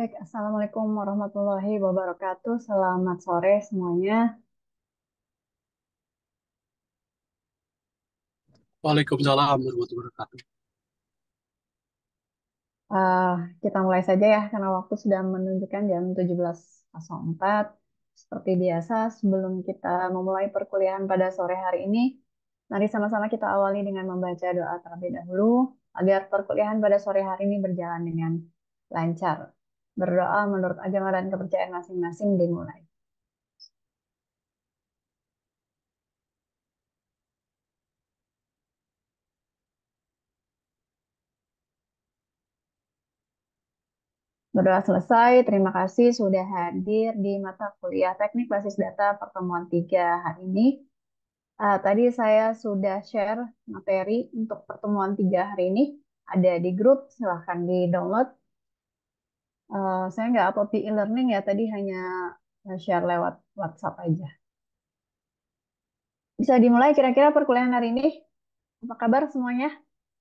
Baik, Assalamualaikum warahmatullahi wabarakatuh. Selamat sore semuanya. Waalaikumsalam warahmatullahi wabarakatuh. Eh, kita mulai saja ya, karena waktu sudah menunjukkan jam 17.04. Seperti biasa, sebelum kita memulai perkuliahan pada sore hari ini, mari sama-sama kita awali dengan membaca doa terlebih dahulu, agar perkuliahan pada sore hari ini berjalan dengan lancar. Berdoa menurut agama dan kepercayaan masing-masing dimulai. Berdoa selesai, terima kasih sudah hadir di mata kuliah Teknik Basis Data pertemuan 3 hari ini. Tadi saya sudah share materi untuk pertemuan 3 hari ini. Ada di grup, silahkan di-download. Saya nggak upload di e-learning ya, tadi hanya share lewat WhatsApp aja. Bisa dimulai kira-kira perkuliahan hari ini? Apa kabar semuanya?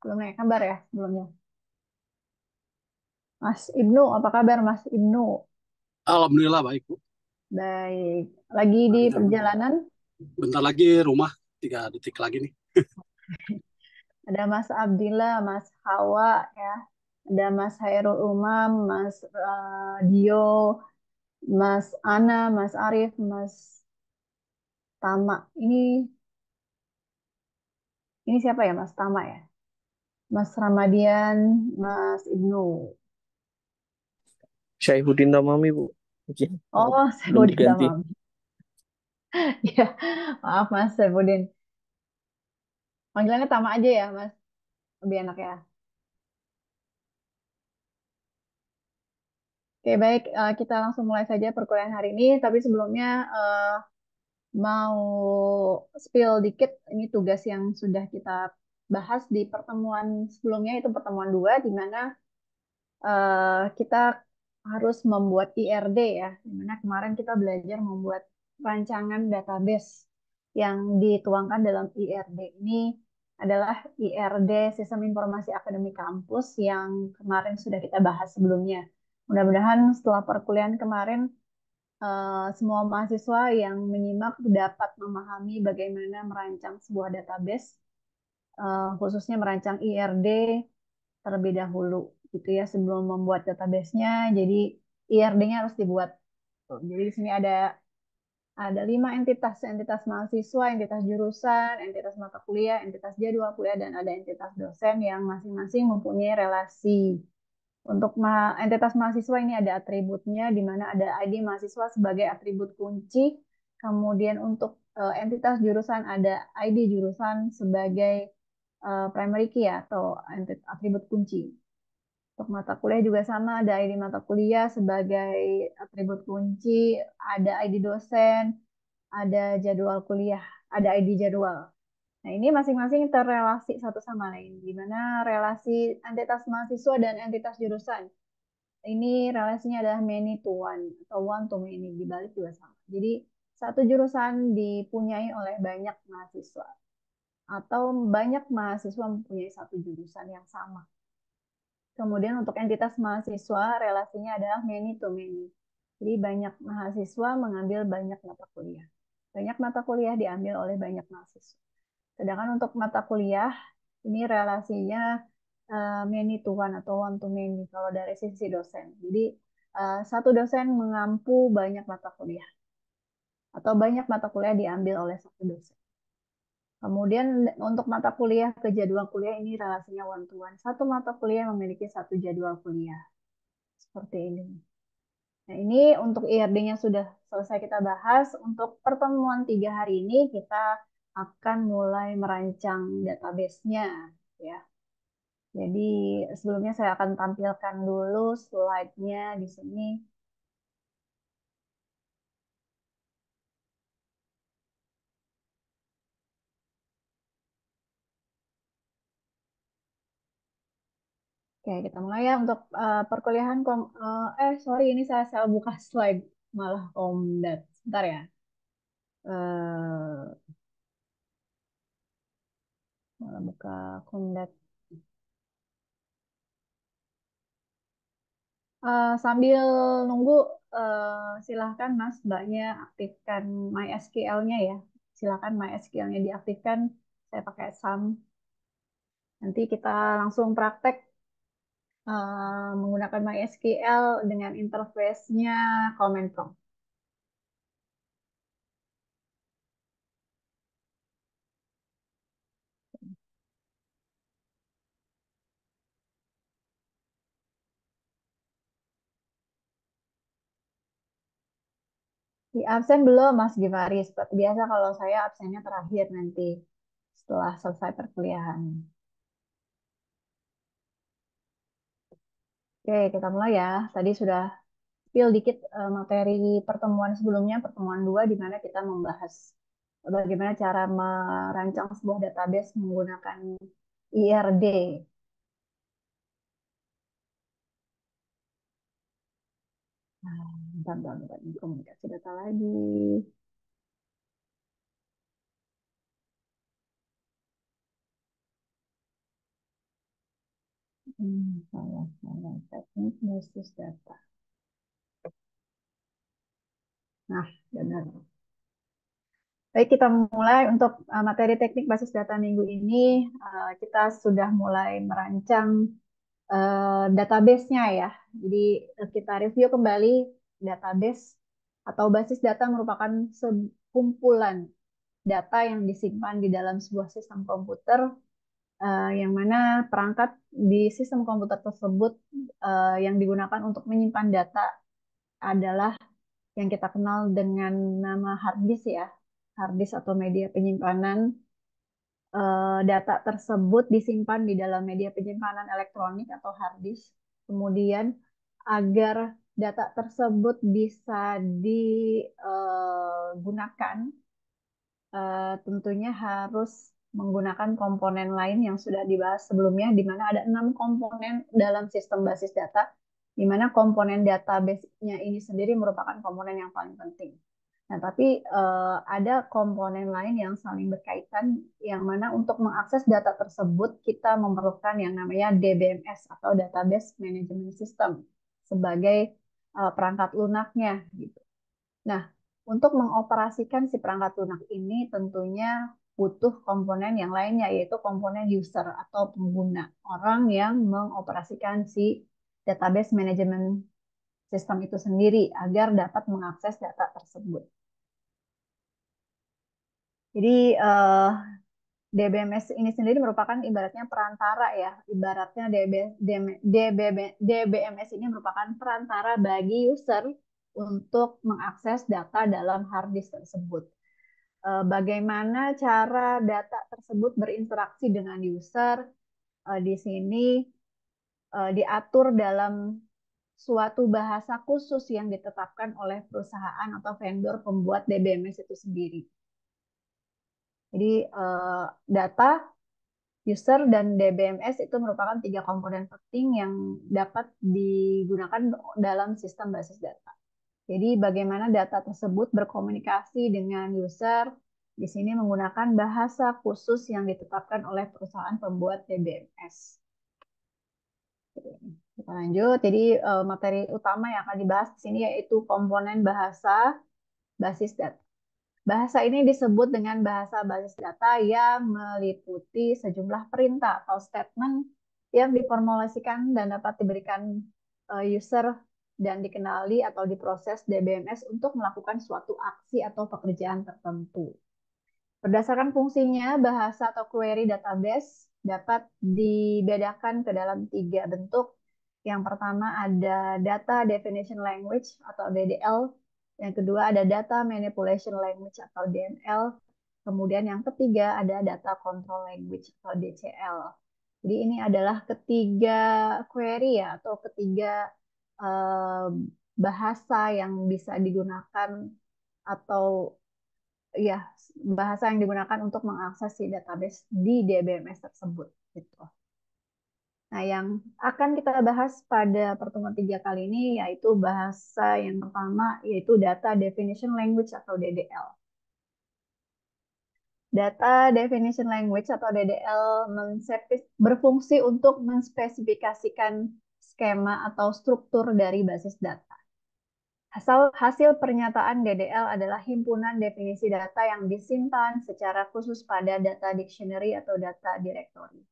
Belum nanya kabar ya sebelumnya. Mas Ibnu, apa kabar Mas Ibnu? Alhamdulillah baik, Bu. Baik, lagi di Akhirnya perjalanan. bentar lagi rumah, 3 detik lagi nih. Ada Mas Abdillah, Mas Hawa, ya. Ada Mas Hairul Umam, Mas Dio, Mas Ana, Mas Arif, Mas Tama. Ini siapa ya Mas Tama ya? Mas Ramadian, Mas Ibnu. Syaifuddin Tamami, Bu. Mungkin Oh, belum Saifuddin diganti. Tamam. Ya, maaf Mas Saifuddin. Panggilannya Tama aja ya Mas, lebih enak ya. Oke, baik. Kita langsung mulai saja perkuliahan hari ini. Tapi sebelumnya mau spill dikit, ini tugas yang sudah kita bahas di pertemuan sebelumnya, itu pertemuan 2 di mana kita harus membuat IRD ya, di mana kemarin kita belajar membuat rancangan database yang dituangkan dalam IRD ini adalah IRD Sistem Informasi Akademik Kampus yang kemarin sudah kita bahas sebelumnya. Mudah-mudahan setelah perkuliahan kemarin semua mahasiswa yang menyimak dapat memahami bagaimana merancang sebuah database, khususnya merancang IRD terlebih dahulu, gitu ya, sebelum membuat database-nya. Jadi IRD-nya harus dibuat. Tuh, jadi di sini ada 5 entitas, entitas mahasiswa, entitas jurusan, entitas mata kuliah, entitas jadwal kuliah, dan ada entitas dosen yang masing-masing mempunyai relasi. Untuk entitas mahasiswa ini ada atributnya, di mana ada ID mahasiswa sebagai atribut kunci. Kemudian untuk entitas jurusan ada ID jurusan sebagai primary key atau atribut kunci. Untuk mata kuliah juga sama, ada ID mata kuliah sebagai atribut kunci, ada ID dosen, ada jadwal kuliah, ada ID jadwal. Nah, ini masing-masing terrelasi satu sama lain, di mana relasi entitas mahasiswa dan entitas jurusan ini relasinya adalah many to one atau one to many, dibalik juga sama. Jadi satu jurusan dipunyai oleh banyak mahasiswa atau banyak mahasiswa mempunyai satu jurusan yang sama. Kemudian untuk entitas mahasiswa relasinya adalah many to many. Jadi banyak mahasiswa mengambil banyak mata kuliah. Banyak mata kuliah diambil oleh banyak mahasiswa. Sedangkan untuk mata kuliah ini relasinya many to one atau one to many kalau dari sisi dosen. Jadi satu dosen mengampu banyak mata kuliah atau banyak mata kuliah diambil oleh satu dosen. Kemudian untuk mata kuliah ke jadwal kuliah ini relasinya one to one. Satu mata kuliah memiliki satu jadwal kuliah. Seperti ini. Nah, ini untuk IRD-nya sudah selesai kita bahas. Untuk pertemuan 3 hari ini kita akan mulai merancang database-nya ya. Jadi sebelumnya saya akan tampilkan dulu slide-nya di sini. Oke, kita mulai ya untuk perkuliahan sorry, ini saya buka slide malah Komdat. Sebentar ya. Eh, malah buka Komdat. Sambil nunggu, silahkan Mas, Mbaknya aktifkan MySQL-nya ya. Silahkan MySQL-nya diaktifkan. Saya pakai SAM. Nanti kita langsung praktek menggunakan MySQL dengan interface-nya Command Prompt. Di absen belum, Mas Givari. Seperti biasa kalau saya absennya terakhir nanti setelah selesai perkuliahan. Oke, kita mulai ya. Tadi sudah spill dikit materi pertemuan sebelumnya, pertemuan 2 di mana kita membahas bagaimana cara merancang sebuah database menggunakan IRD. Nah, bentar, ini komunikasi data lagi. Salah. Teknik basis data. Nah, benar. Baik, kita mulai untuk materi teknik basis data minggu ini. Kita sudah mulai merancang database-nya ya. Jadi kita review kembali database atau basis data merupakan sekumpulan data yang disimpan di dalam sebuah sistem komputer yang mana perangkat di sistem komputer tersebut yang digunakan untuk menyimpan data adalah yang kita kenal dengan nama hard disk ya. Hard disk atau media penyimpanan. Data tersebut disimpan di dalam media penyimpanan elektronik atau hard disk. Kemudian agar data tersebut bisa digunakan, tentunya harus menggunakan komponen lain yang sudah dibahas sebelumnya, di mana ada 6 komponen dalam sistem basis data, di mana komponen database-nya ini sendiri merupakan komponen yang paling penting. Nah, tapi ada komponen lain yang saling berkaitan, yang mana untuk mengakses data tersebut kita memerlukan yang namanya DBMS atau Database Management System sebagai perangkat lunaknya gitu. Nah, untuk mengoperasikan si perangkat lunak ini tentunya butuh komponen yang lainnya, yaitu komponen user atau pengguna, orang yang mengoperasikan si database management system itu sendiri agar dapat mengakses data tersebut. Jadi DBMS ini sendiri merupakan ibaratnya perantara ya, ibaratnya DBMS ini merupakan perantara bagi user untuk mengakses data dalam hard disk tersebut. Bagaimana cara data tersebut berinteraksi dengan user di sini diatur dalam suatu bahasa khusus yang ditetapkan oleh perusahaan atau vendor pembuat DBMS itu sendiri. Jadi data, user, dan DBMS itu merupakan 3 komponen penting yang dapat digunakan dalam sistem basis data. Jadi bagaimana data tersebut berkomunikasi dengan user, di sini menggunakan bahasa khusus yang ditetapkan oleh perusahaan pembuat DBMS. Kita lanjut, jadi materi utama yang akan dibahas di sini yaitu komponen bahasa basis data. Bahasa ini disebut dengan bahasa basis data yang meliputi sejumlah perintah atau statement yang diformulasikan dan dapat diberikan user dan dikenali atau diproses DBMS untuk melakukan suatu aksi atau pekerjaan tertentu. Berdasarkan fungsinya, bahasa atau query database dapat dibedakan ke dalam 3 bentuk. Yang pertama ada Data Definition Language atau DDL. Yang kedua ada Data Manipulation Language atau DML. Kemudian yang ketiga ada Data Control Language atau DCL. Jadi ini adalah ketiga query ya, atau ketiga eh, bahasa yang bisa digunakan atau ya bahasa yang digunakan untuk mengakses si database di DBMS tersebut gitu. Nah, yang akan kita bahas pada pertemuan 3 kali ini yaitu bahasa yang pertama yaitu Data Definition Language atau DDL. Data Definition Language atau DDL berfungsi untuk menspesifikasikan skema atau struktur dari basis data. Hasil pernyataan DDL adalah himpunan definisi data yang disimpan secara khusus pada data dictionary atau data directory.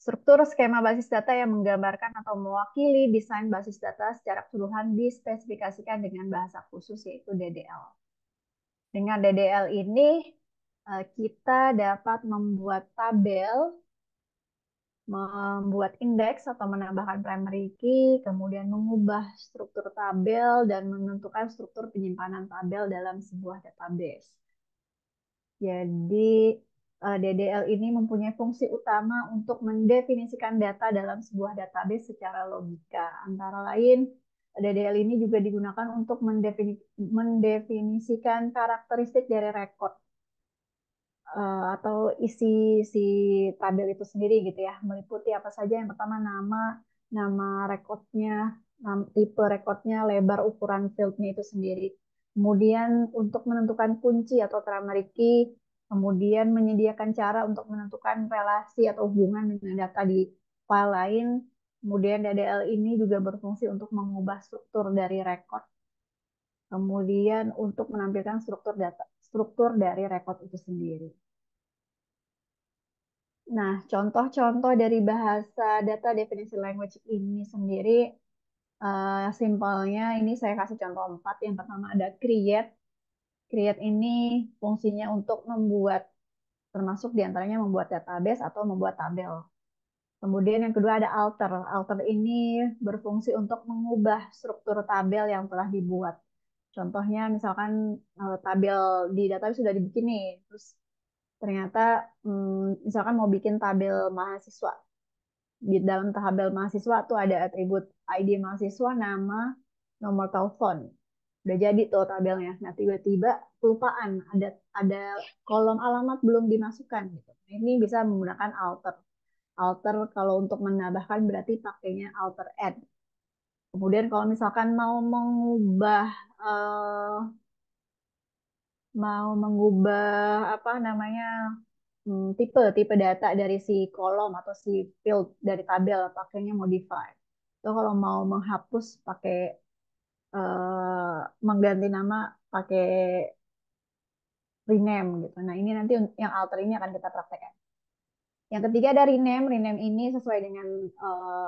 Struktur skema basis data yang menggambarkan atau mewakili desain basis data secara keseluruhan dispesifikasikan dengan bahasa khusus yaitu DDL. Dengan DDL ini kita dapat membuat tabel, membuat indeks atau menambahkan primary key, kemudian mengubah struktur tabel dan menentukan struktur penyimpanan tabel dalam sebuah database. Jadi DDL ini mempunyai fungsi utama untuk mendefinisikan data dalam sebuah database secara logika. Antara lain, DDL ini juga digunakan untuk mendefinisikan karakteristik dari rekod atau isi si tabel itu sendiri gitu ya, meliputi apa saja. Yang pertama nama rekodnya, tipe rekodnya, lebar ukuran fieldnya itu sendiri. Kemudian untuk menentukan kunci atau primary key, kemudian menyediakan cara untuk menentukan relasi atau hubungan dengan data di file lain. Kemudian DDL ini juga berfungsi untuk mengubah struktur dari rekod. Kemudian untuk menampilkan struktur dari rekod itu sendiri. Nah, contoh-contoh dari bahasa data definisi language ini sendiri, simpelnya ini saya kasih contoh 4. Yang pertama ada create. Create ini fungsinya untuk membuat, termasuk diantaranya membuat database atau membuat tabel. Kemudian yang kedua ada alter. Alter ini berfungsi untuk mengubah struktur tabel yang telah dibuat. Contohnya misalkan tabel di database sudah dibikin nih, terus ternyata misalkan mau bikin tabel mahasiswa. Di dalam tabel mahasiswa tuh ada atribut ID mahasiswa, nama, nomor telepon. Udah jadi tuh tabelnya. Nah, tiba-tiba kelupaan ada kolom alamat belum dimasukkan gitu. Ini bisa menggunakan alter. Alter kalau untuk menambahkan berarti pakainya alter add. Kemudian kalau misalkan eh, mau mengubah apa namanya tipe data dari si kolom atau si field dari tabel pakainya modify. Atau kalau mau menghapus pakai mengganti nama pakai rename gitu. Nah, ini nanti yang alter ini akan kita praktekkan. Yang ketiga ada rename. Rename ini sesuai dengan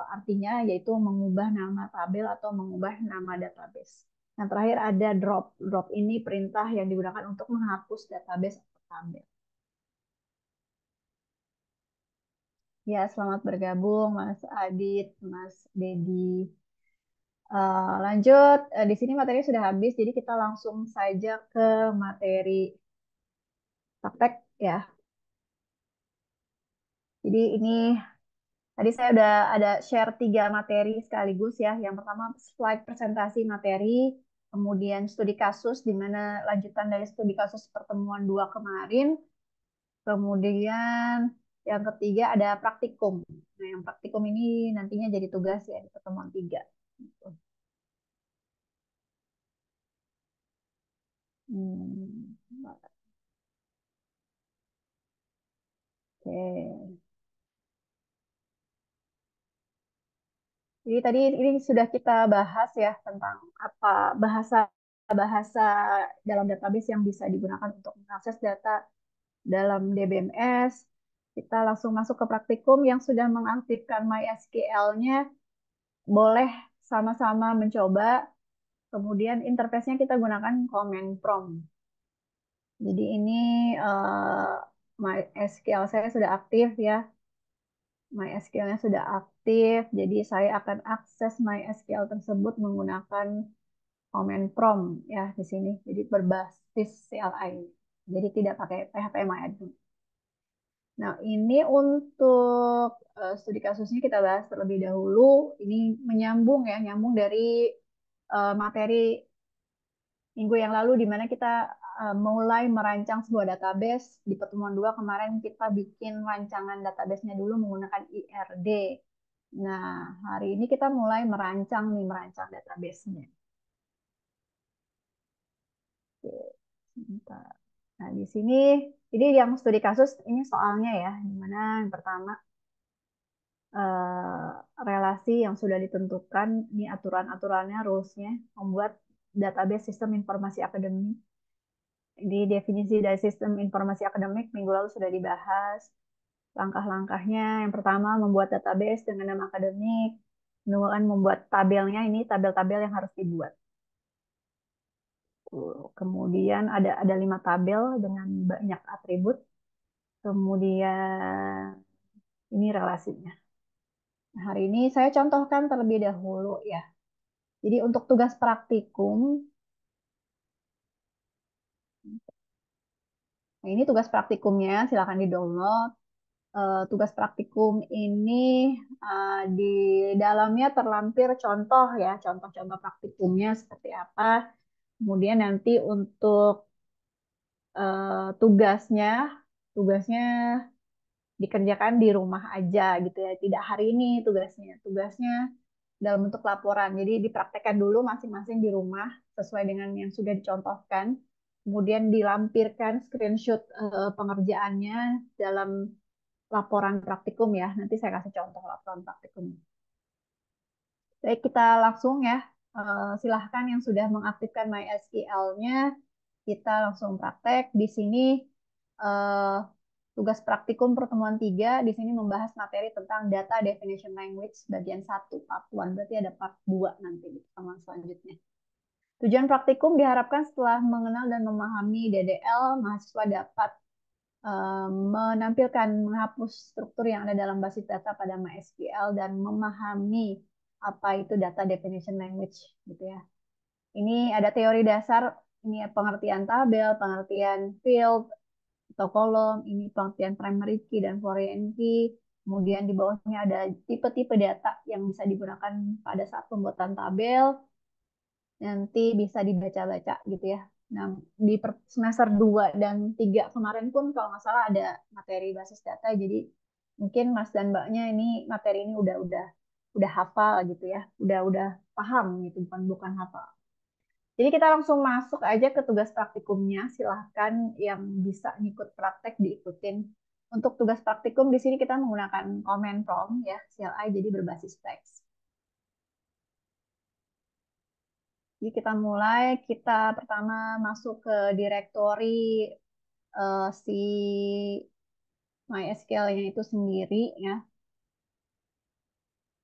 artinya yaitu mengubah nama tabel atau mengubah nama database. Yang terakhir ada drop. Drop ini perintah yang digunakan untuk menghapus database atau tabel. Ya, selamat bergabung Mas Adit, Mas Dedi. Lanjut, di sini materi sudah habis, jadi kita langsung saja ke materi praktek ya. Jadi ini tadi saya udah ada share 3 materi sekaligus ya. Yang pertama slide presentasi materi, kemudian studi kasus di mana lanjutan dari studi kasus pertemuan 2 kemarin, kemudian yang ketiga ada praktikum. Nah, yang praktikum ini nantinya jadi tugas ya di pertemuan 3. Hmm. Oke. Jadi tadi ini sudah kita bahas ya tentang apa bahasa-bahasa dalam database yang bisa digunakan untuk mengakses data dalam DBMS. Kita langsung masuk ke praktikum yang sudah mengaktifkan MySQL-nya. Boleh sama-sama mencoba. Kemudian interface-nya kita gunakan command prompt. Jadi ini MySQL saya sudah aktif ya. MySQL-nya sudah aktif, jadi saya akan akses MySQL tersebut menggunakan command prompt ya di sini. Jadi berbasis CLI. Jadi tidak pakai PHP MyAdmin. Nah, ini untuk studi kasusnya kita bahas terlebih dahulu. Ini menyambung ya, nyambung dari materi minggu yang lalu di mana kita mulai merancang sebuah database. Di pertemuan 2 kemarin kita bikin rancangan database-nya dulu menggunakan IRD. Nah, hari ini kita mulai merancang database-nya. Oke, sebentar. Nah, di sini ini yang studi kasus ini soalnya ya, di mana yang pertama eh, relasi yang sudah ditentukan, ini aturan-aturannya, rules-nya, membuat database sistem informasi akademik. Di definisi dari sistem informasi akademik minggu lalu sudah dibahas. Langkah-langkahnya, yang pertama membuat database dengan nama akademik, kemudian membuat tabelnya, ini tabel-tabel yang harus dibuat. Kemudian ada 5 tabel dengan banyak atribut. Kemudian ini relasinya. Nah, hari ini saya contohkan terlebih dahulu ya. Jadi untuk tugas praktikum, nah ini tugas praktikumnya, silakan di-download. Tugas praktikum ini di dalamnya terlampir contoh ya, contoh-contoh praktikumnya seperti apa. Kemudian nanti untuk tugasnya, tugasnya dikerjakan di rumah aja gitu ya. Tidak hari ini tugasnya. Tugasnya dalam bentuk laporan. Jadi dipraktekkan dulu masing-masing di rumah sesuai dengan yang sudah dicontohkan. Kemudian dilampirkan screenshot pengerjaannya dalam laporan praktikum ya. Nanti saya kasih contoh laporan praktikum. Baik, kita langsung ya. Silahkan yang sudah mengaktifkan MySQL-nya, kita langsung praktek. Di sini eh, tugas praktikum pertemuan 3 di sini membahas materi tentang Data Definition Language bagian 1, part 1. Berarti ada part 2 nanti di pertemuan selanjutnya. Tujuan praktikum diharapkan setelah mengenal dan memahami DDL, mahasiswa dapat menampilkan, menghapus struktur yang ada dalam basis data pada MySQL dan memahami apa itu Data Definition Language gitu ya. Ini ada teori dasar, ini pengertian tabel, pengertian field, atau kolom, ini pengertian primary key dan foreign key. Kemudian di bawahnya ada tipe-tipe data yang bisa digunakan pada saat pembuatan tabel. Nanti bisa dibaca-baca gitu ya. Nah, di semester 2 dan 3 kemarin pun kalau nggak salah ada materi basis data. Jadi mungkin Mas dan Mbaknya ini materi ini udah hafal gitu ya. Udah paham gitu, bukan hafal. Jadi kita langsung masuk aja ke tugas praktikumnya. Silahkan yang bisa ngikut praktek diikutin. Untuk tugas praktikum di sini kita menggunakan command prompt ya, CLI jadi berbasis teks. Jadi kita mulai, kita pertama masuk ke direktori si MySQL-nya itu sendiri ya.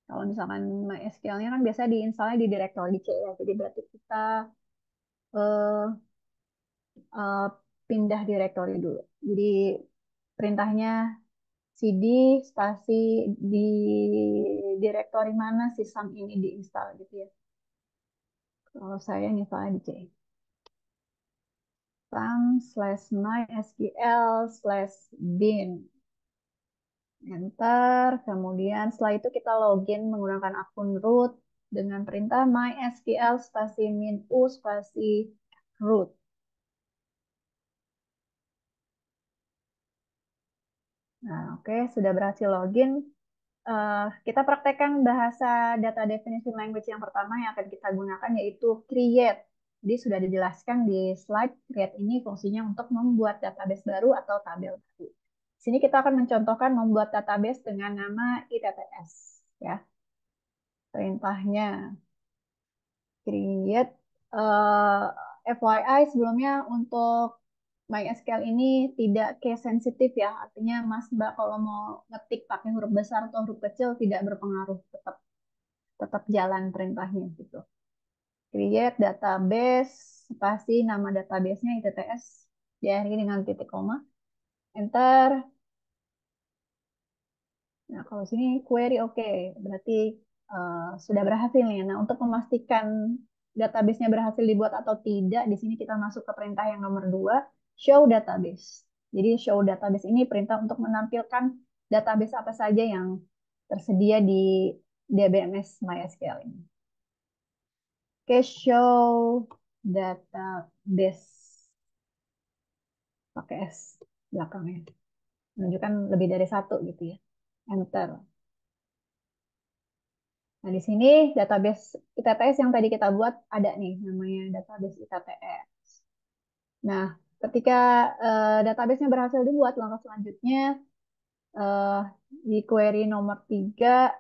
Kalau misalkan MySQL-nya kan biasa diinstalnya di direktori C ya. Jadi berarti kita eh, eh, pindah direktori dulu. Jadi perintahnya cd spasi di direktori mana si SAM ini diinstal gitu ya. Kalau saya misalnya di C. SAM/mysql/bin. Enter. Kemudian setelah itu kita login menggunakan akun root dengan perintah mysql spasi min u spasi root. Nah, oke, sudah berhasil login. Kita praktekkan bahasa data definition language yang pertama yang akan kita gunakan yaitu create. Jadi sudah dijelaskan di slide, create ini fungsinya untuk membuat database baru atau tabel baru. Di sini kita akan mencontohkan membuat database dengan nama ITTS. Ya. Perintahnya create. FYI sebelumnya untuk MySQL ini tidak case sensitif ya. Artinya Mas Mbak kalau mau ngetik pakai huruf besar atau huruf kecil tidak berpengaruh, tetap jalan perintahnya gitu. Create database, spasi nama databasenya ITTS, diakhiri dengan titik koma, enter. Nah, kalau sini query oke, berarti sudah berhasil nih. Nah, untuk memastikan database-nya berhasil dibuat atau tidak, di sini kita masuk ke perintah yang nomor 2, show database. Jadi show database ini perintah untuk menampilkan database apa saja yang tersedia di DBMS MySQL ini. Oke, show database pakai S belakangnya. Menunjukkan lebih dari satu gitu ya. Enter. Nah, di sini database ITTS yang tadi kita buat ada nih namanya database ITTS. Nah, ketika database-nya berhasil dibuat, langkah selanjutnya eh, di query nomor 3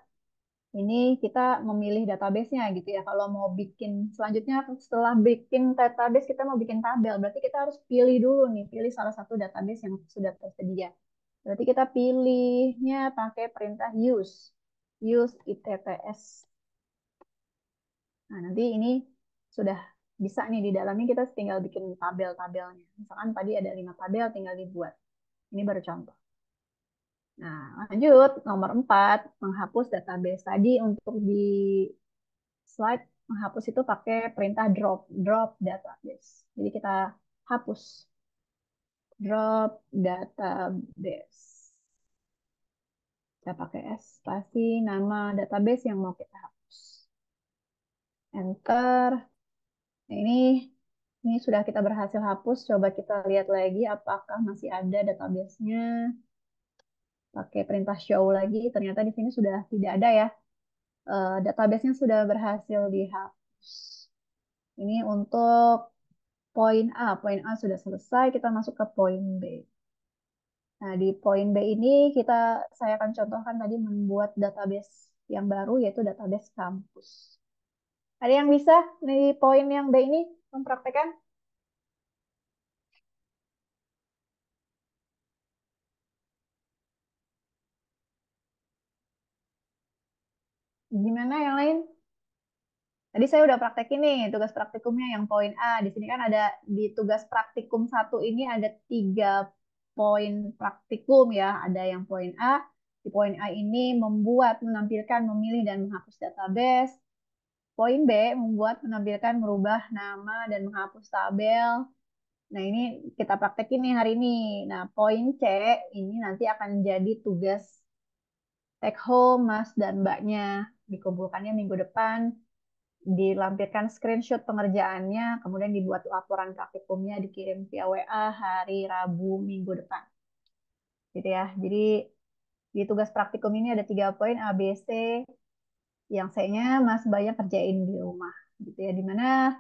ini kita memilih database-nya gitu ya. Kalau mau bikin selanjutnya setelah bikin database kita mau bikin tabel, berarti kita harus pilih dulu nih, pilih salah satu database yang sudah tersedia. Berarti kita pilihnya pakai perintah use ITTS. Nah, nanti ini sudah bisa nih di dalamnya kita tinggal bikin tabel-tabelnya. Misalkan tadi ada 5 tabel tinggal dibuat. Ini baru contoh. Nah, lanjut nomor 4 menghapus database. Tadi untuk di slide menghapus itu pakai perintah drop database. Jadi kita hapus drop database. Kita pakai S pasti nama database yang mau kita hapus. Enter. Nah, ini sudah kita berhasil hapus. Coba kita lihat lagi apakah masih ada database-nya. Pakai perintah show lagi. Ternyata di sini sudah tidak ada ya. Database-nya sudah berhasil dihapus. Ini untuk poin A. Poin A sudah selesai. Kita masuk ke poin B. Nah, di poin B ini saya akan contohkan tadi membuat database yang baru yaitu database kampus. Ada yang bisa di poin yang B ini mempraktekkan? Gimana yang lain? Tadi saya udah praktekin nih tugas praktikumnya yang poin A. Di sini kan ada di tugas praktikum 1 ini ada 3 poin praktikum ya. Ada yang poin A. Di poin A ini membuat, menampilkan, memilih, dan menghapus database. Poin B membuat, menampilkan, merubah nama, dan menghapus tabel. Nah ini kita praktekin nih hari ini. Nah poin C ini nanti akan jadi tugas take home Mas dan Mbaknya. Dikumpulkannya minggu depan dilampirkan screenshot pengerjaannya, kemudian dibuat laporan praktikumnya, dikirim via WA hari Rabu minggu depan. Gitu ya. Jadi di tugas praktikum ini ada 3 poin A, B, C yang saya-nya Mas banyak kerjain di rumah. Gitu ya. Dimana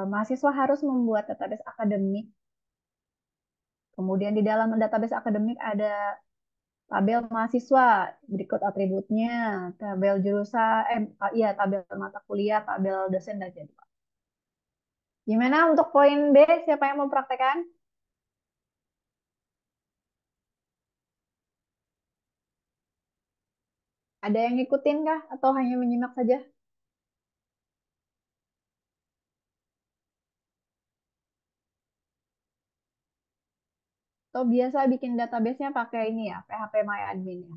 mahasiswa harus membuat database akademik. Kemudian di dalam database akademik ada tabel mahasiswa, berikut atributnya, tabel jurusan, iya tabel mata kuliah, tabel dosen dan jadwal. Gimana untuk poin B? Siapa yang mau praktekkan? Ada yang ngikutin kah? Atau hanya menyimak saja? Atau biasa bikin database-nya pakai ini ya, PHP MyAdmin ya?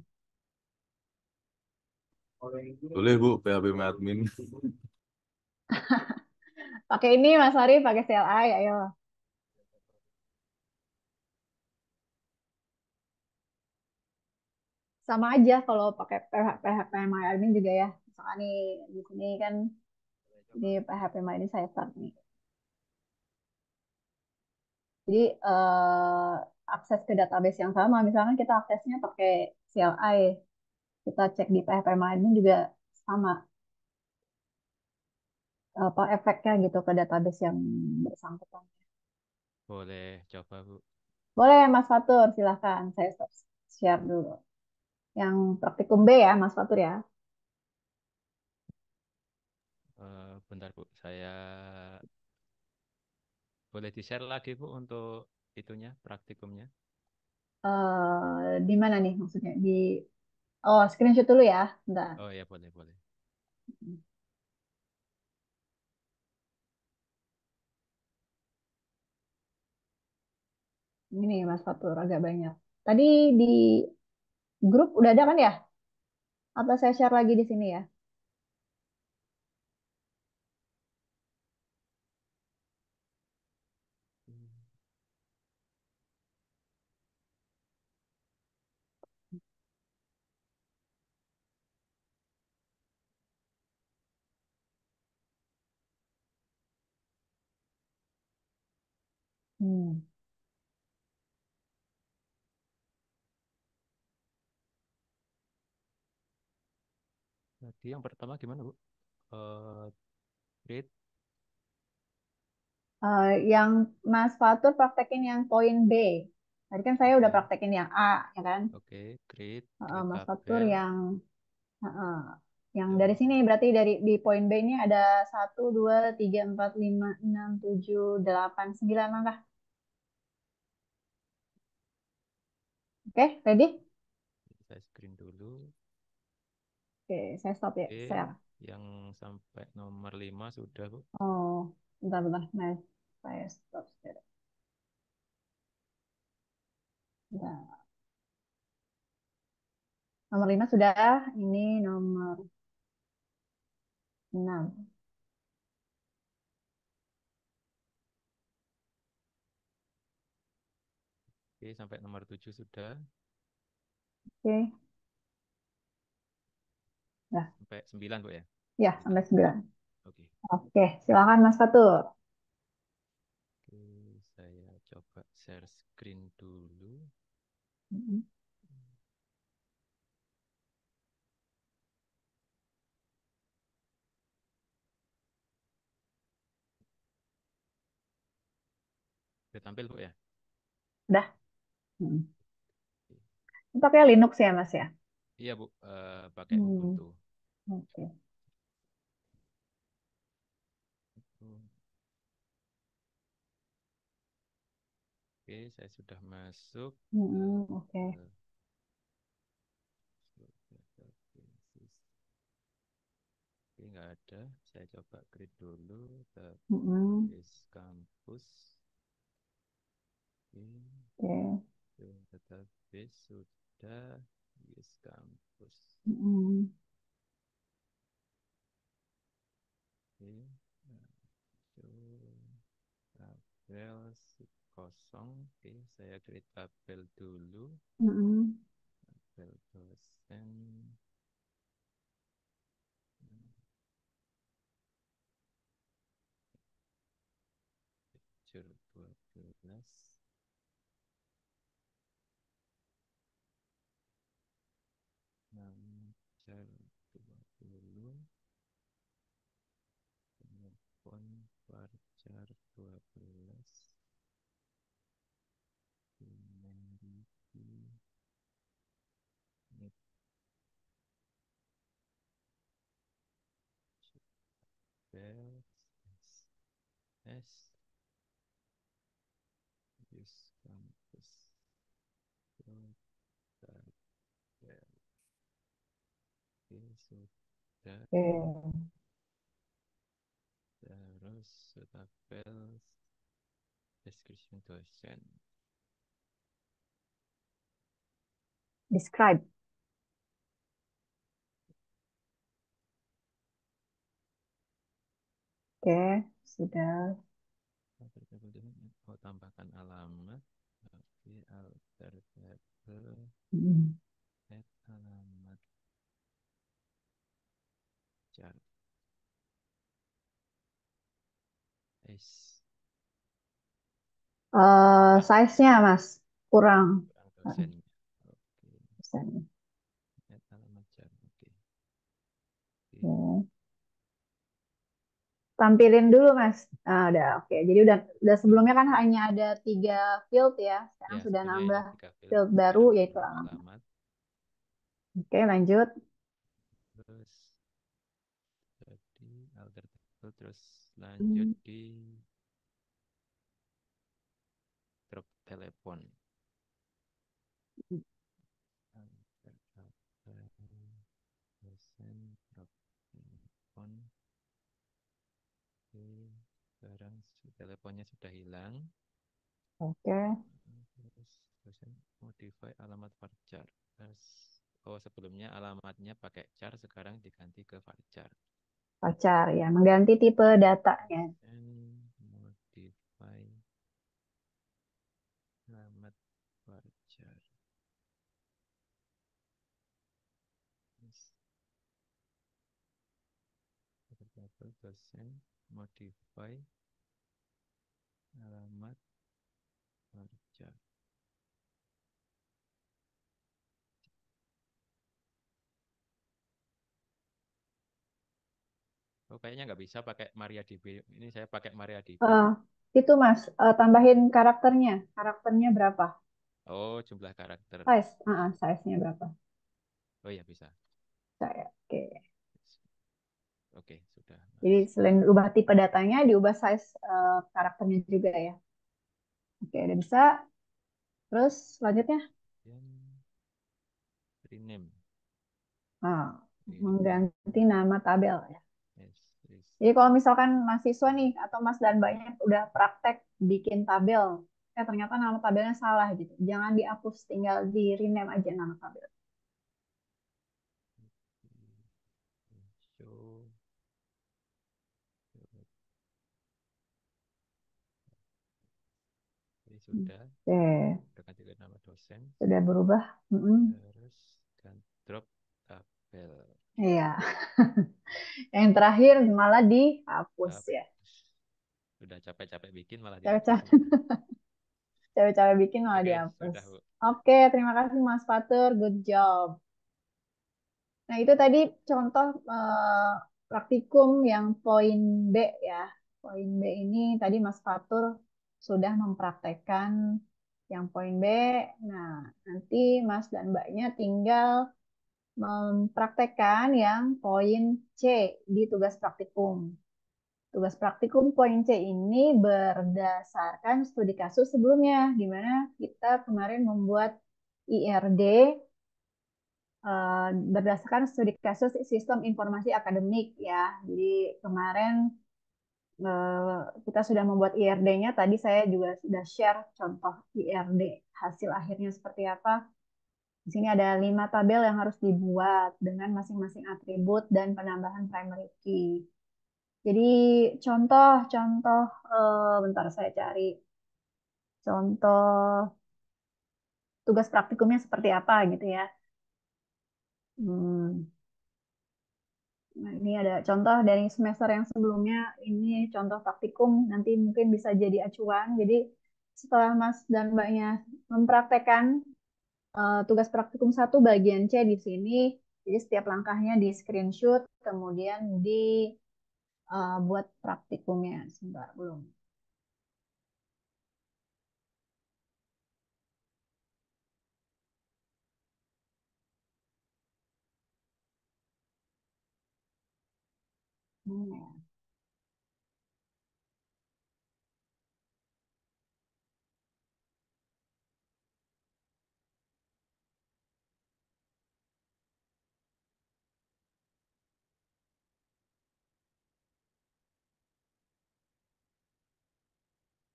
Boleh Bu, PHP admin. Pakai ini Mas Ari, pakai CLI, ayo. Sama aja kalau pakai PHP MyAdmin juga ya. Misalkan nih, di sini kan, di PHP MyAdmin saya start nih. Jadi akses ke database yang sama, misalkan kita aksesnya pakai CLI, kita cek di PHP MyAdmin juga sama apa efeknya gitu ke database yang bersangkutan. Boleh coba, Bu. Boleh Mas Fatur, silahkan. Saya stop share dulu. Yang praktikum B ya, Mas Fatur ya. Bentar, Bu. Saya boleh di-share lagi, Bu, untuk itunya, praktikumnya. Di mana nih maksudnya? Oh, screenshot dulu ya. Bentar. Oh ya, boleh, boleh. Ini Mas Fatur agak banyak. Tadi di grup udah ada kan ya? Atau saya share lagi di sini ya? Hmm. Tadi yang pertama gimana, Bu? Create. Yang Mas Fatur praktekin yang poin B. Tadi kan saya udah Oke. praktekin yang A, ya kan? Oke, create Mas Fatur tabel. yang dari sini berarti dari di poin B ini ada 1, 2, 3, 4, 5, 6, 7, 8, 9 langkah. Oke, ready? Saya screen dulu. Oke, saya stop ya. Oke, Share. yang sampai nomor 5 sudah, Bu. Oh, bentar. Nah, saya stop share. Bentar. Nomor 5 sudah. Ini nomor 6. Oke, sampai nomor 7 sudah. Oke, nah, Sampai 9, Bu ya? ya sampai 9. Oke. Oke, silakan Mas Fatur. Oke, saya coba share screen dulu. Mm-mm. Udah tampil, Bu ya? Udah. Mm. Oke. Ini pakai Linux ya, Mas ya? Iya, Bu. Pakai Ubuntu. Oke. Oke, saya sudah masuk Oke. ke Oke, nggak ada. Saya coba create dulu Mm-mm. database kampus. Oke. Database sudah yes kampus. Mm-mm. Oke, nah, tabel kosong. Oke, saya create tabel dulu. Mm-mm. Tabel dosen. Lecture 12. Lecture 20. Telepon Varchar 12. Humanity. Bell. S. Use campus. Tabel. Oke, sudah. Oke. Terus tabel description dosen. Describe. Oke, sudah. Oh, tambahkan alamat. Oke, alter tabel. Mm. Add alamat chart. S. Size-nya, Mas, kurang. Kurang dosennya. Oke. Dosennya. Add alamat chart. Oke. Oke. Oke. Tampilin dulu, Mas. Udah, oke. Jadi udah sebelumnya kan hanya ada 3 field ya. Sekarang Ya, sudah sebelumnya ini nambah 3 field. field baru Sekarang yaitu tambah alamat. alamat. Oke, lanjut. Terus tadi alter tabel. Terus lanjut Hmm. di drop telepon. Alter tabel. Dosen drop telepon. Oke. Sekarang teleponnya sudah hilang. Oke, Terus dosen modify alamat varchar. Terus, sebelumnya alamatnya pakai char, sekarang diganti ke varchar. pacar ya, mengganti tipe datanya. And modify alamat varchar. Yes. Variable dosen modify alamat varchar. Oh, kayaknya nggak bisa pakai MariaDB. Ini saya pakai MariaDB. Eh, itu Mas, tambahin karakternya. Karakternya berapa? Oh, jumlah karakter. Size-nya berapa? Oh ya, bisa. Oke. Oke, sudah, Jadi Mas. selain ubah tipe datanya, diubah size karakternya juga ya. Oke, udah bisa. Terus selanjutnya, Kemudian rename. ah, Rename. mengganti nama tabel ya. Yes, yes. Jadi kalau misalkan mahasiswa nih atau Mas dan Mbaknya udah praktek bikin tabel, ternyata nama tabelnya salah gitu. Jangan dihapus, tinggal di rename aja nama tabel. Show. Ini sudah. Oke, Udah ganti ke nama dosen. sudah berubah. Mm-mm. Terus drop tabel. Iya. Yang terakhir malah dihapus ya. Hapus. Udah capek-capek bikin malah dihapus. Capek-capek capek-capek bikin malah Oke, dihapus. sudah, Bu. Oke, terima kasih Mas Fatur. Good job. Nah, itu tadi contoh praktikum yang poin B ya. Poin B ini tadi Mas Fatur sudah mempraktekkan yang poin B. Nah, nanti Mas dan Mbaknya tinggal mempraktekkan yang poin C di tugas praktikum. Tugas praktikum poin C ini berdasarkan studi kasus sebelumnya, di mana kita kemarin membuat IRD berdasarkan studi kasus sistem informasi akademik ya. Jadi kemarin kita sudah membuat IRD-nya. Tadi saya juga sudah share contoh IRD hasil akhirnya seperti apa. Di sini ada 5 tabel yang harus dibuat dengan masing-masing atribut dan penambahan primary key. Jadi contoh-contoh, bentar saya cari contoh tugas praktikumnya seperti apa gitu ya. Hmm. Nah, ini ada contoh dari semester yang sebelumnya. Ini contoh praktikum, nanti mungkin bisa jadi acuan. Jadi setelah Mas dan Mbaknya mempraktekkan tugas praktikum satu bagian C di sini, jadi setiap langkahnya di screenshot, kemudian dibuat praktikumnya. Sebentar, belum. Mana ya?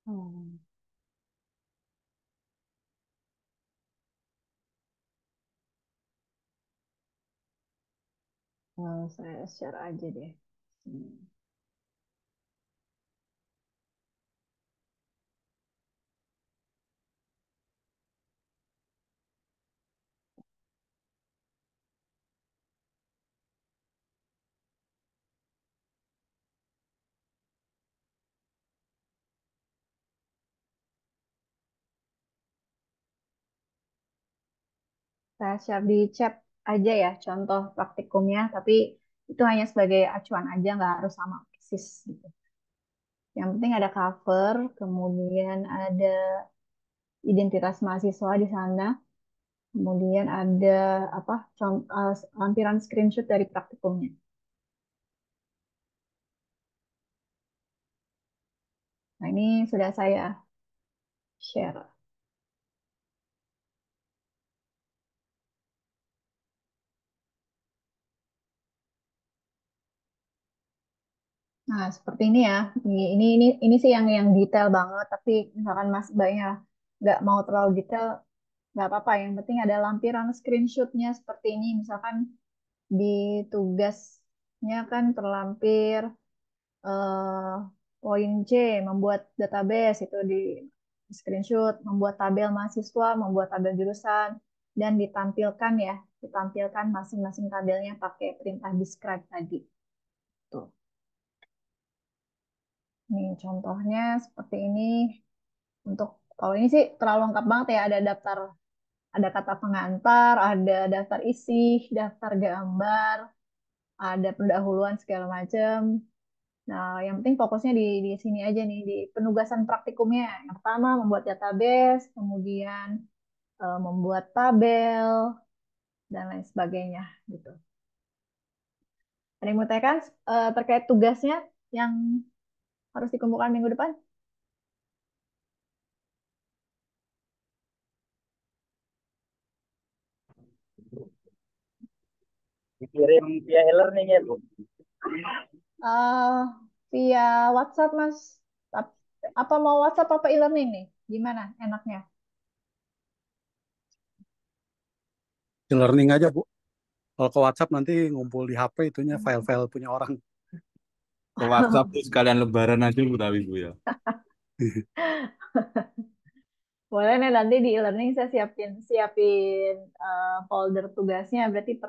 Hmm. Saya share aja deh. Saya share di chat aja ya contoh praktikumnya, tapi itu hanya sebagai acuan aja, nggak harus sama persis gitu. Yang penting ada cover, kemudian ada identitas mahasiswa di sana, kemudian ada apa lampiran screenshot dari praktikumnya. Nah, ini sudah saya share. Nah, seperti ini ya. Ini sih yang detail banget, tapi misalkan Mas Mbaknya nggak mau terlalu detail, nggak apa-apa. Yang penting ada lampiran screenshotnya seperti ini. Misalkan di tugasnya kan terlampir eh, poin C, membuat database itu di screenshot, membuat tabel mahasiswa, membuat tabel jurusan, dan ditampilkan ya, ditampilkan masing-masing tabelnya pakai perintah describe tadi. Tuh. Nih contohnya seperti ini. Untuk kalau ini sih terlalu lengkap banget ya, ada daftar, ada kata pengantar, ada daftar isi, daftar gambar, ada pendahuluan segala macam. Nah, yang penting fokusnya di sini aja nih, di penugasan praktikumnya. Yang pertama, membuat database, kemudian membuat tabel, dan lain sebagainya gitu. Ada yang mau tanyakan terkait tugasnya yang harus dikumpulkan minggu depan? Dikirim via e-learning ya, Bu. Eh, Via WhatsApp, Mas. Apa mau WhatsApp apa e-learning nih? Gimana enaknya? E-learning aja, Bu. Kalau ke WhatsApp nanti ngumpul di HP itunya file-file punya orang. Ke WhatsApp tuh sekalian lebaran aja Bu tapi Bu ya. Boleh nih nanti di e-learning saya siapin siapin folder tugasnya, berarti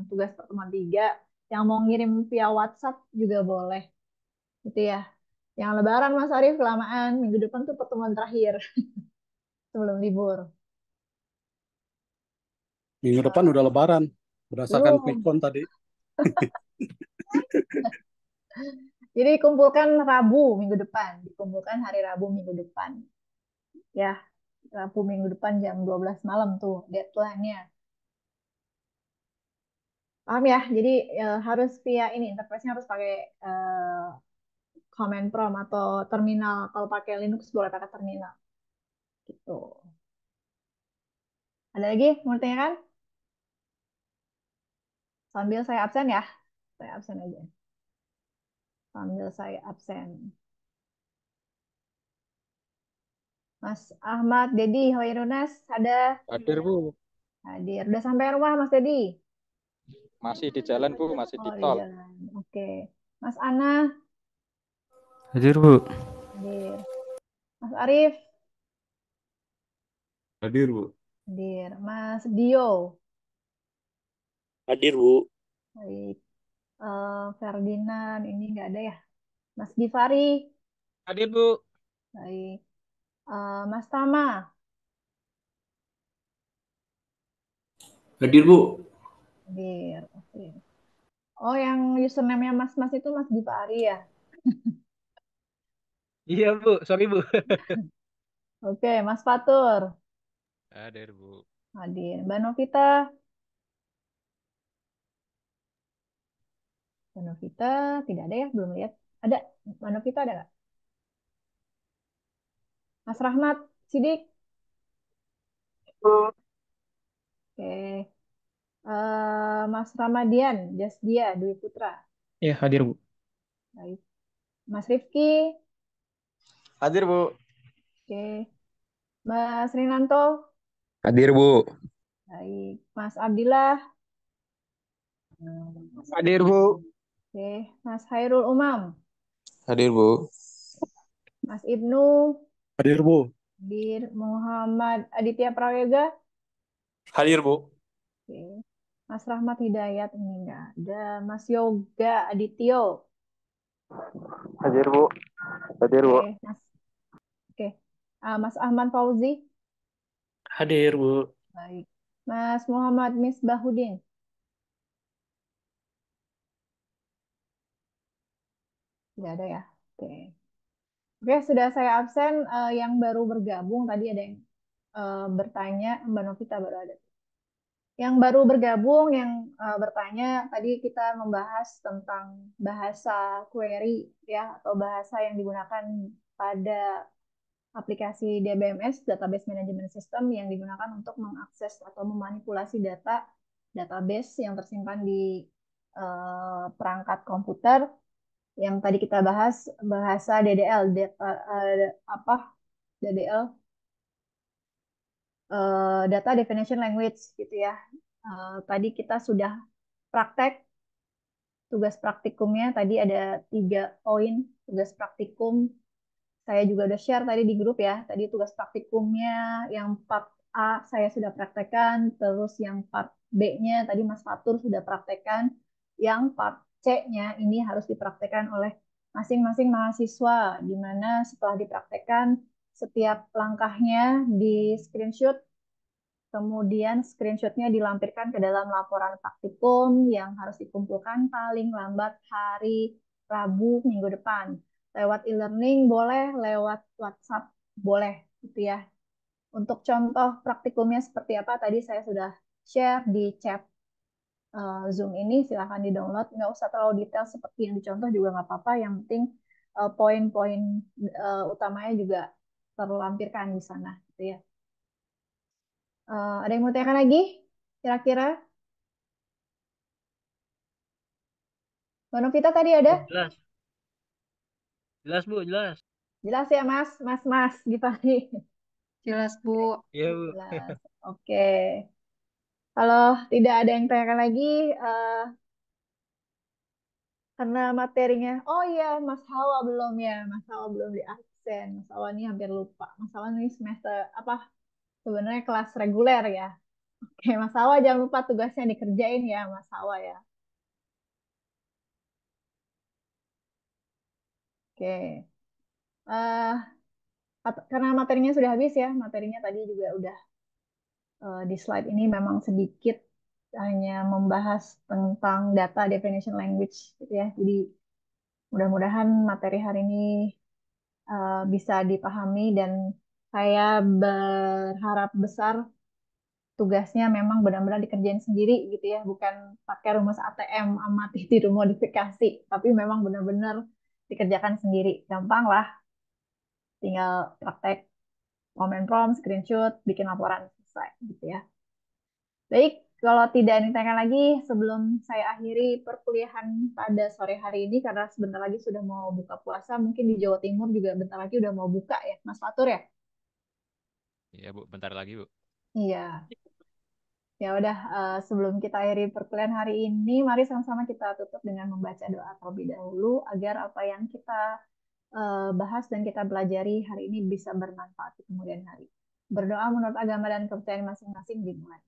tugas pertemuan 3. Yang mau ngirim via WhatsApp juga boleh, gitu ya. Yang Lebaran Mas Arief kelamaan, minggu depan tuh pertemuan terakhir sebelum libur. Minggu depan udah Lebaran, berdasarkan quick Belum. count tadi. Jadi dikumpulkan Rabu minggu depan, dikumpulkan hari Rabu minggu depan. Ya, Rabu minggu depan jam 12 malam tuh deadline-nya. Paham ya? Jadi harus via ini, interface-nya harus pakai command prompt atau terminal. Kalau pakai Linux boleh pakai terminal. Gitu. Ada lagi mau ditanyakan? Sambil saya absen ya. Saya absen aja. Sambil saya absen. Mas Ahmad, Dedi, Hoirunas, ada Hadir Bu, hadir. Udah sampai rumah Mas Dedi? masih di jalan Bu, masih di Oh, di tol. jalan. Oke. Mas Ana, Hadir Bu. hadir. Mas Arief, Hadir Bu. hadir. Mas Dio, Hadir, Bu. baik. Ferdinand, ini nggak ada ya. Mas Givari, Hadir Bu. baik. Mas Tama, Hadir, Bu. hadir. Oke. Oh, yang username-nya Mas itu Mas Givari ya? Iya Bu, sorry Bu. Oke, Mas Fatur, Hadir Bu. hadir. Mbak Novita, Mbak Novita tidak ada ya, belum lihat. Ada, Mbak Novita ada nggak? Mas Rahmat, Sidik, oke. Mas Ramadian, Jasdia, Dwi Putra, Ya, hadir Bu. baik. Mas Rifki, Hadir, Bu. oke. Mas Rinanto, Hadir Bu. baik. Mas Abdillah, Hadir Bu. oke. Mas Hairul Umam, Hadir Bu. Mas Ibnu, Hadir, Bu. hadir. Muhammad Aditya Prayoga, Hadir Bu. oke. Mas Rahmat Hidayat ini enggak ada. Mas Yoga Adityo, Hadir, Bu. Hadir, Bu. oke. Oke. Mas Ahmad Fauzi, Hadir Bu. baik. Mas Muhammad Misbahudin, tidak ada ya. Oke. Oke, sudah saya absen. Yang baru bergabung tadi ada yang bertanya, Mbak Novita baru ada. Yang baru bergabung, yang bertanya, tadi kita membahas tentang bahasa query ya, atau bahasa yang digunakan pada aplikasi DBMS, Database Management System, yang digunakan untuk mengakses atau memanipulasi database yang tersimpan di perangkat komputer. Yang tadi kita bahas bahasa DDL, apa DDL, Data Definition Language gitu ya. Tadi kita sudah praktek tugas praktikumnya. Tadi ada 3 poin tugas praktikum. Saya juga udah share tadi di grup ya. Tadi tugas praktikumnya yang part A saya sudah praktekkan, terus yang part B-nya tadi Mas Fatur sudah praktekkan, yang part C-nya ini harus dipraktekkan oleh masing-masing mahasiswa, di mana setelah dipraktekkan setiap langkahnya di screenshot, kemudian screenshotnya dilampirkan ke dalam laporan praktikum yang harus dikumpulkan paling lambat hari Rabu minggu depan. Lewat e-learning boleh, lewat WhatsApp boleh, gitu ya. Untuk contoh praktikumnya seperti apa, tadi saya sudah share di chat Zoom ini, silahkan di-download. Nggak usah terlalu detail seperti yang dicontoh juga nggak apa-apa. Yang penting poin-poin utamanya juga terlampirkan di sana, gitu ya. Ada yang mau tanyakan lagi? Kira-kira? Mbak Novita tadi ada? Jelas. Jelas, Bu, jelas. Jelas ya, Mas? Mas Gifari. Jelas, Bu. Iya, Bu. Jelas. Oke. Kalau tidak ada yang tanyakan lagi, karena materinya, oh iya, Mas Hawa belum ya, Mas Hawa belum di absen. Mas Hawa ini hampir lupa. Mas Hawa ini semester apa? Sebenarnya kelas reguler ya. Oke, Mas Hawa jangan lupa tugasnya dikerjain ya, Mas Hawa ya. Oke. eh karena materinya sudah habis ya, materinya tadi juga udah di slide ini memang sedikit hanya membahas tentang data definition language gitu ya. Jadi mudah-mudahan materi hari ini bisa dipahami dan saya berharap besar tugasnya memang benar-benar dikerjain sendiri gitu ya, bukan pakai rumus ATM amati tiru modifikasi, tapi memang benar-benar dikerjakan sendiri. Gampang lah, tinggal praktek comment prompt, screenshot, bikin laporan selesai gitu ya. Baik, kalau tidak ada yang ditanyakan lagi, sebelum saya akhiri perkuliahan pada sore hari ini, karena sebentar lagi sudah mau buka puasa, mungkin di Jawa Timur juga bentar lagi udah mau buka ya, Mas Fatur ya? Iya, Bu. Bentar lagi, Bu. Iya. Ya udah, sebelum kita akhiri perkuliahan hari ini, mari sama-sama kita tutup dengan membaca doa terlebih dahulu, agar apa yang kita bahas dan kita pelajari hari ini bisa bermanfaat di kemudian hari. Berdoa menurut agama dan kepercayaan masing-masing dimulai.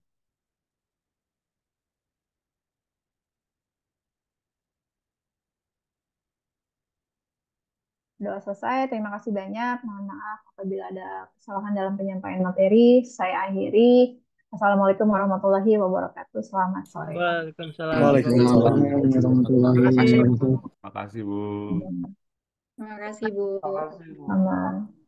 Doa selesai, terima kasih banyak. Mohon maaf apabila ada kesalahan dalam penyampaian materi. Saya akhiri. Assalamualaikum warahmatullahi wabarakatuh. Selamat sore. Waalaikumsalam. Waalaikumsalam warahmatullahi Terima kasih, Bu. wabarakatuh. Makasih, Bu. Terima kasih, Bu. Selamat.